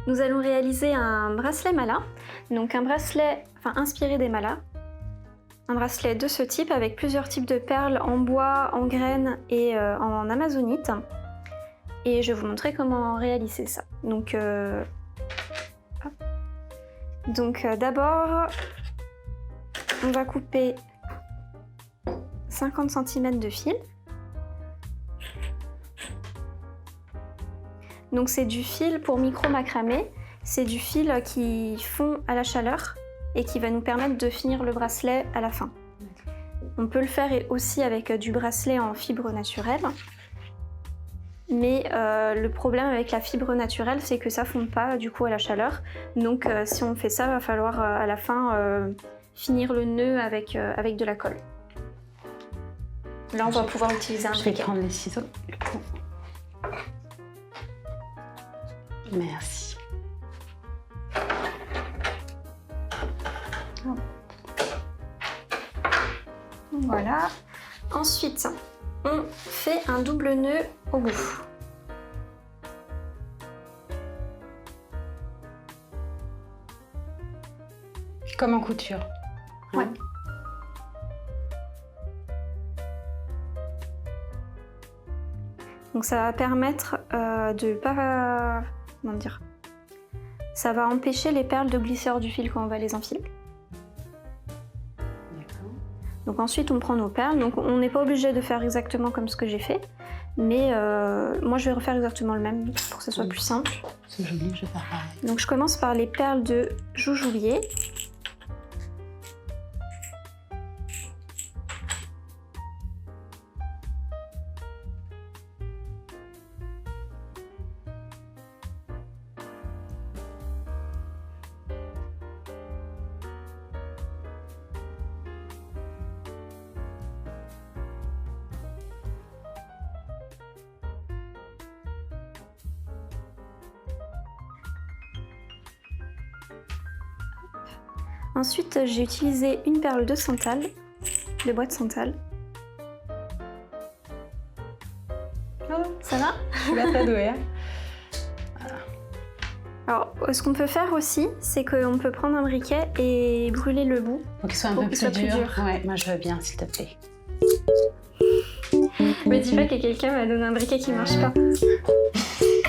Nous allons réaliser un bracelet mala, donc un bracelet inspiré des malas. Un bracelet de ce type avec plusieurs types de perles en bois, en graines et en amazonite. Et je vais vous montrer comment réaliser ça. Donc d'abord, on va couper 50 cm de fil. Donc c'est du fil pour micro-macramé, c'est du fil qui fond à la chaleur et qui va nous permettre de finir le bracelet à la fin. On peut le faire aussi avec du bracelet en fibre naturelle, mais le problème avec la fibre naturelle, c'est que ça ne fond pas du coup à la chaleur. Donc si on fait ça, il va falloir à la fin finir le nœud avec de la colle. Là, on va pouvoir utiliser un briquet. Je vais prendre les ciseaux. Merci. Voilà. Ensuite, on fait un double nœud au bout. Comme en couture. Ouais. Donc ça va permettre de pas... Comment dire? Ça va empêcher les perles de glisser hors du fil quand on va les enfiler. D'accord. Donc ensuite on prend nos perles. Donc on n'est pas obligé de faire exactement comme ce que j'ai fait. Mais moi je vais refaire exactement le même pour que ce soit plus simple. C'est joli, je vais faire pareil. Donc je commence par les perles de joujoulier. Ensuite, j'ai utilisé une perle de santal, de bois de santal. Oh, ça va? Je suis pas très douée. Alors, ce qu'on peut faire aussi, c'est qu'on peut prendre un briquet et brûler le bout. Pour qu'il soit un peu plus dur. Ouais, moi je veux bien, s'il te plaît. Me dis pas que quelqu'un m'a donné un briquet qui marche pas.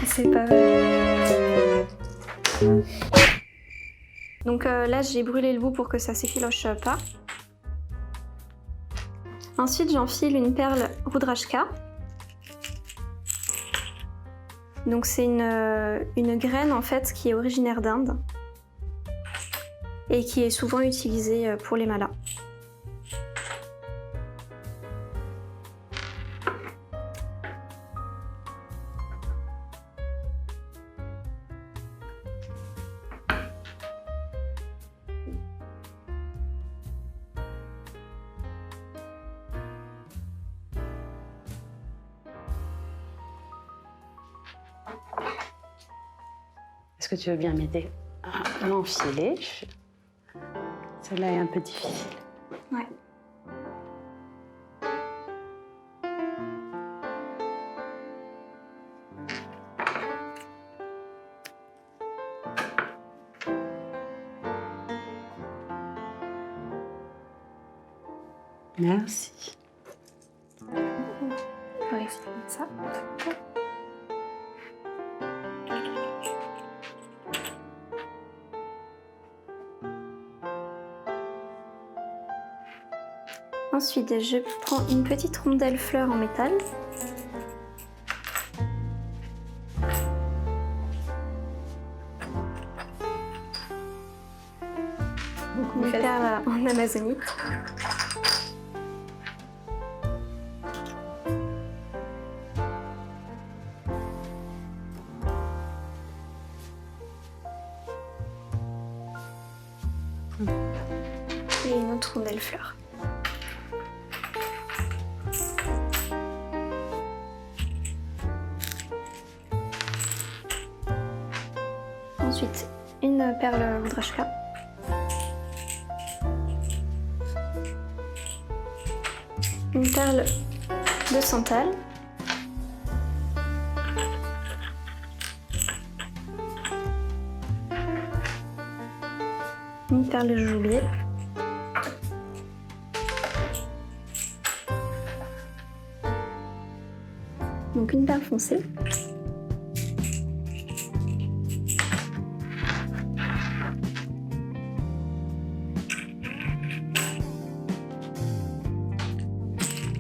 C'est pas vrai. Donc là, j'ai brûlé le bout pour que ça s'effiloche pas. Ensuite, j'enfile une perle Rudrashka. Donc c'est une graine en fait qui est originaire d'Inde et qui est souvent utilisée pour les malas. Est-ce que tu veux bien m'aider à l'enfiler? Celle-là est un peu difficile. Ouais. Merci. On va essayer ça. Ensuite, je prends une petite rondelle fleur en métal. Une perle en amazonite. Et une autre rondelle fleur. Ensuite, une perle Rudrashka. Une perle de santal. une perle de joujoubier. Donc une perle foncée.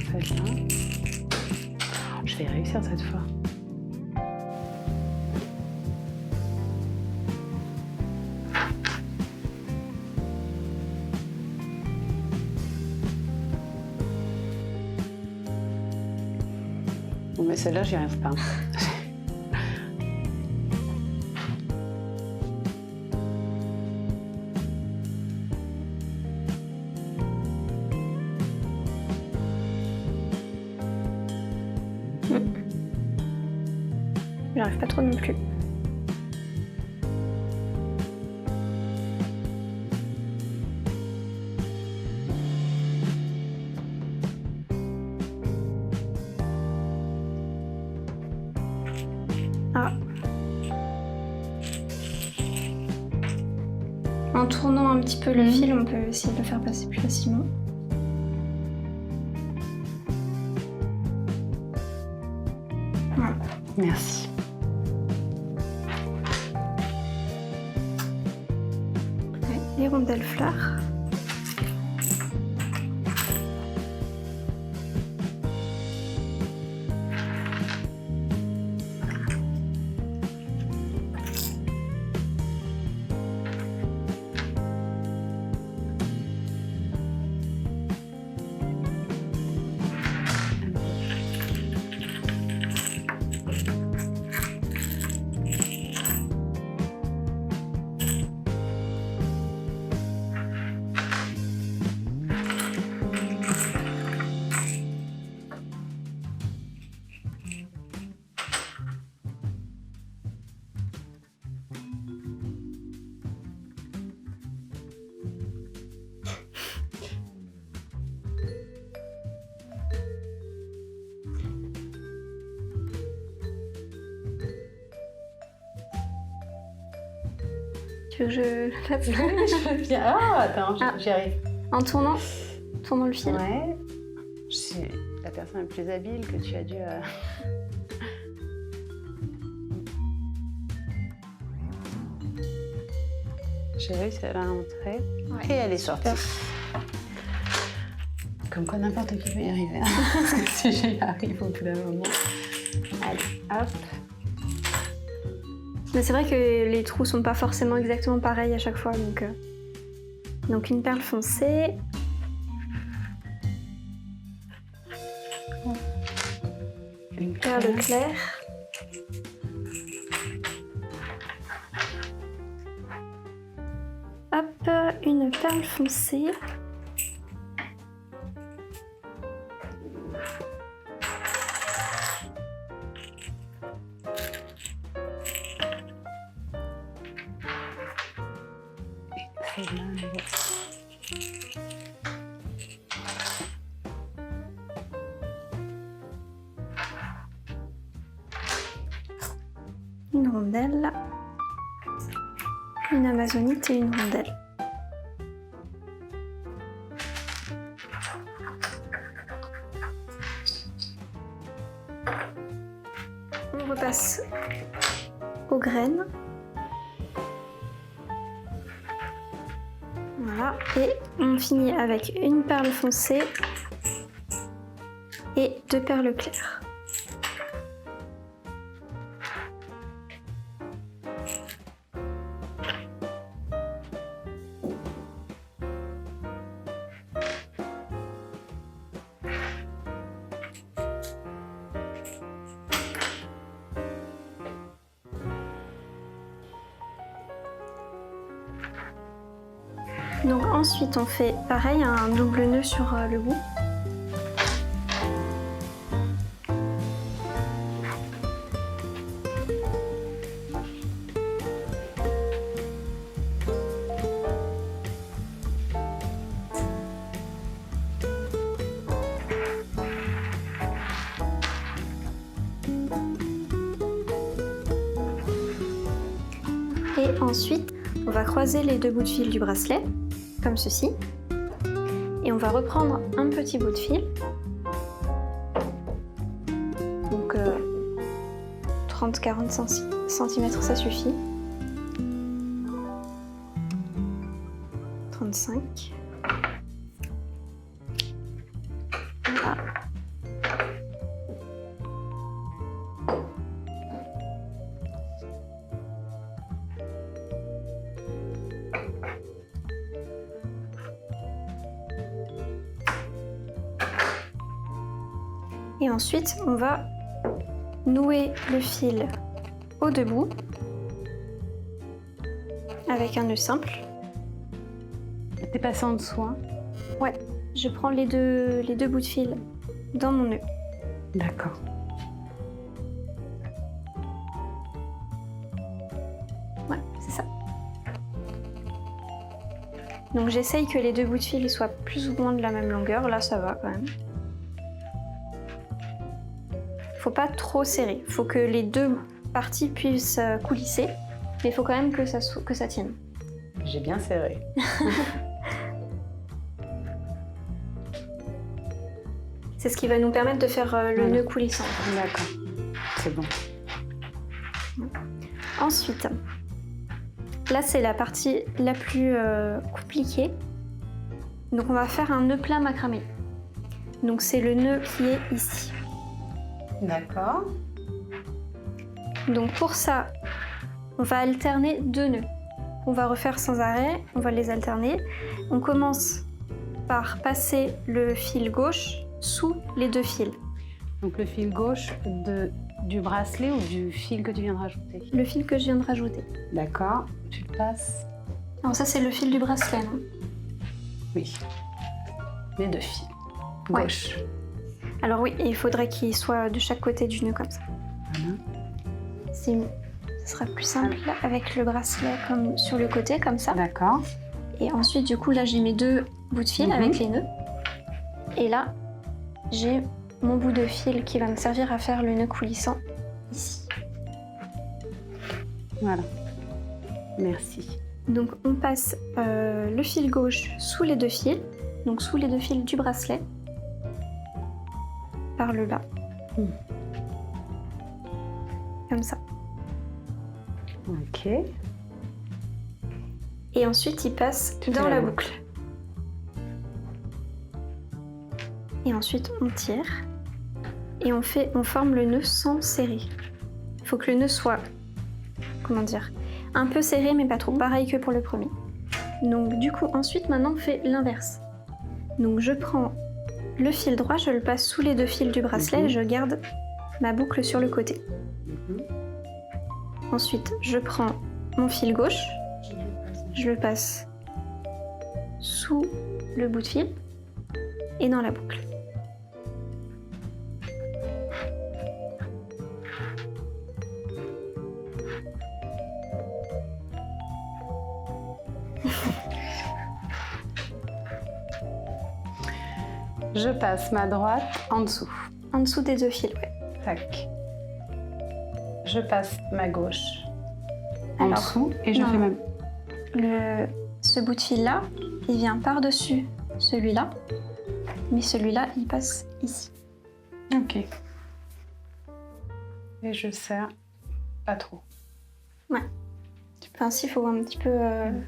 Très bien. Je vais réussir cette fois. Bon, mais celle-là, j'y arrive pas. J'arrive pas trop non plus. Ah. En tournant un petit peu le fil, on peut essayer de le faire passer plus facilement. Voilà. Merci. Les rondelles fleurs. Tu veux que je fasse ça? Ah, attends, Ah. j'y arrive. En tournant le fil. Ouais. Je suis la personne la plus habile que tu as dû... J'ai réussi à la rentrer. Ouais. Et elle est sortie. Comme quoi n'importe qui peut y arriver. Parce que si j'y arrive au bout d'un moment. Allez, hop. Mais c'est vrai que les trous sont pas forcément exactement pareils à chaque fois, donc une perle foncée. Une Perle claire. Hop, une perle foncée. Une rondelle, une amazonite et une rondelle. On repasse aux graines. Voilà, et on finit avec une perle foncée et deux perles claires. Donc ensuite on fait pareil, un double nœud sur le bout. Et ensuite On va croiser les deux bouts de fil du bracelet, comme ceci. Et on va reprendre un petit bout de fil. Donc 30-40 cm, ça suffit. 35. Voilà. Et ensuite, on va nouer le fil aux deux bouts avec un nœud simple. T'es passé en dessous, hein? Ouais, je prends les deux bouts de fil dans mon nœud. D'accord. Ouais, c'est ça. Donc j'essaye que les deux bouts de fil ils soient plus ou moins de la même longueur. Là, ça va quand même. Faut pas trop serrer. Faut que les deux parties puissent coulisser, mais il faut quand même que ça tienne. J'ai bien serré. C'est ce qui va nous permettre de faire le nœud coulissant. D'accord, c'est bon. Ensuite, là c'est la partie la plus compliquée. Donc on va faire un nœud plein macramé. Donc c'est le nœud qui est ici. D'accord. Donc pour ça, on va alterner deux nœuds. On va refaire sans arrêt, on va les alterner. On commence par passer le fil gauche sous les deux fils. Donc le fil gauche du bracelet ou du fil que tu viens de rajouter? Le fil que je viens de rajouter. D'accord, tu le passes? Alors ça c'est le fil du bracelet, non? Oui. Les deux fils. Ouais. Gauche. Alors oui, il faudrait qu'il soit de chaque côté du nœud comme ça. Voilà. Ce sera plus simple avec le bracelet comme sur le côté, comme ça. D'accord. Et ensuite, du coup, là, j'ai mes deux bouts de fil avec les nœuds. Et là, j'ai mon bout de fil qui va me servir à faire le nœud coulissant ici. Voilà. Merci. Donc, on passe le fil gauche sous les deux fils, donc sous les deux fils du bracelet, par le bas. Comme ça. Ok. Et ensuite, il passe dans la boucle. Et ensuite, on tire. Et on forme le nœud sans serrer. Il faut que le nœud soit, comment dire, un peu serré, mais pas trop. Pareil que pour le premier. Donc, du coup, ensuite, maintenant, on fait l'inverse. Donc, je prends le fil droit, je le passe sous les deux fils du bracelet et je garde ma boucle sur le côté. Ensuite, je prends mon fil gauche, je le passe sous le bout de fil et dans la boucle. Je passe ma droite en dessous. En dessous des deux fils, ouais. Tac. Je passe ma gauche en Alors, dessous et je fais même. Ce bout de fil-là, il vient par-dessus celui-là, mais celui-là, il passe ici. Ok. Et je serre pas trop. Ouais. Ainsi, il faut un petit peu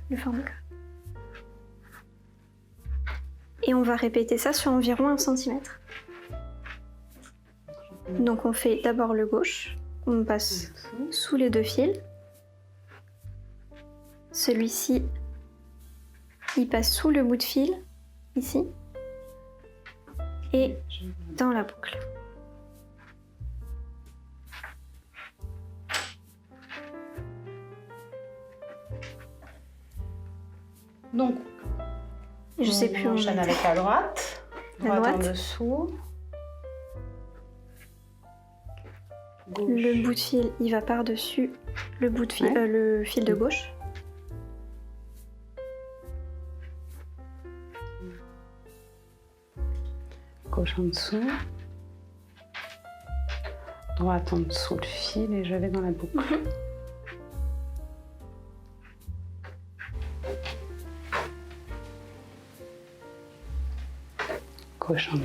le former. Et on va répéter ça sur environ 1 cm. Donc on fait d'abord le gauche, on passe sous les deux fils. Celui-ci, il passe sous le bout de fil, ici, et dans la boucle. Donc, je sais plus où on enchaîne est. avec la droite. La droite. En dessous. Gauche. Le bout de fil, il va par-dessus le bout de fil, le fil de gauche. Gauche en dessous. Droite en dessous le fil et je vais dans la boucle. prochain.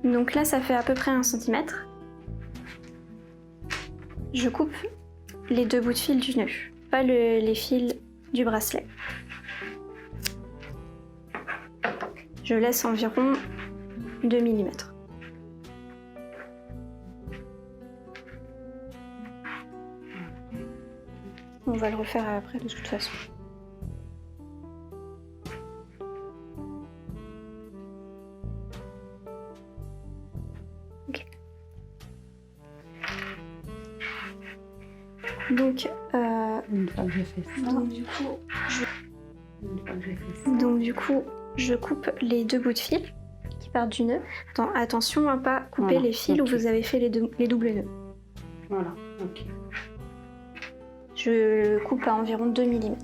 Donc là, ça fait à peu près 1 cm. Je coupe les 2 bouts de fil du nœud, pas les fils du bracelet. Je laisse environ 2 mm. On va le refaire après de toute façon. Donc, une fois que j'ai fait ça, donc du coup, je coupe les 2 bouts de fil qui partent du nœud. Attention à ne pas couper les fils où vous avez fait les doubles nœuds. Voilà, ok. Je coupe à environ 2 mm.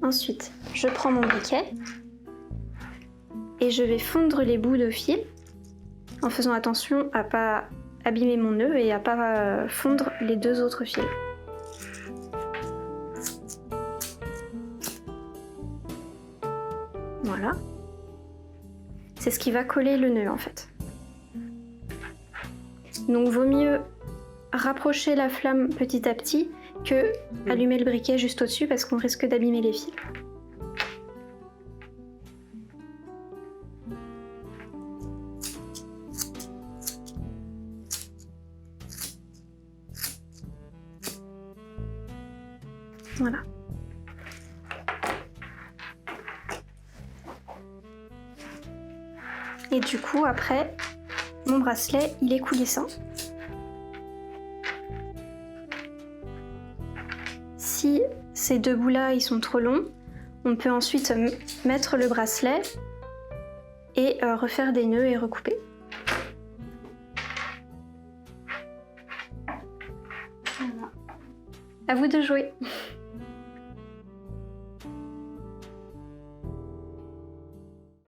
Ensuite, je prends mon briquet et je vais fondre les bouts de fil en faisant attention à ne pas abîmer mon nœud et à ne pas fondre les 2 autres fils. Voilà. C'est ce qui va coller le nœud en fait. Donc vaut mieux rapprocher la flamme petit à petit que allumer le briquet juste au-dessus parce qu'on risque d'abîmer les fils. Voilà. Et du coup, après, mon bracelet, il est coulissant. Si ces 2 bouts-là, ils sont trop longs, on peut ensuite mettre le bracelet et refaire des nœuds et recouper. Voilà. À vous de jouer.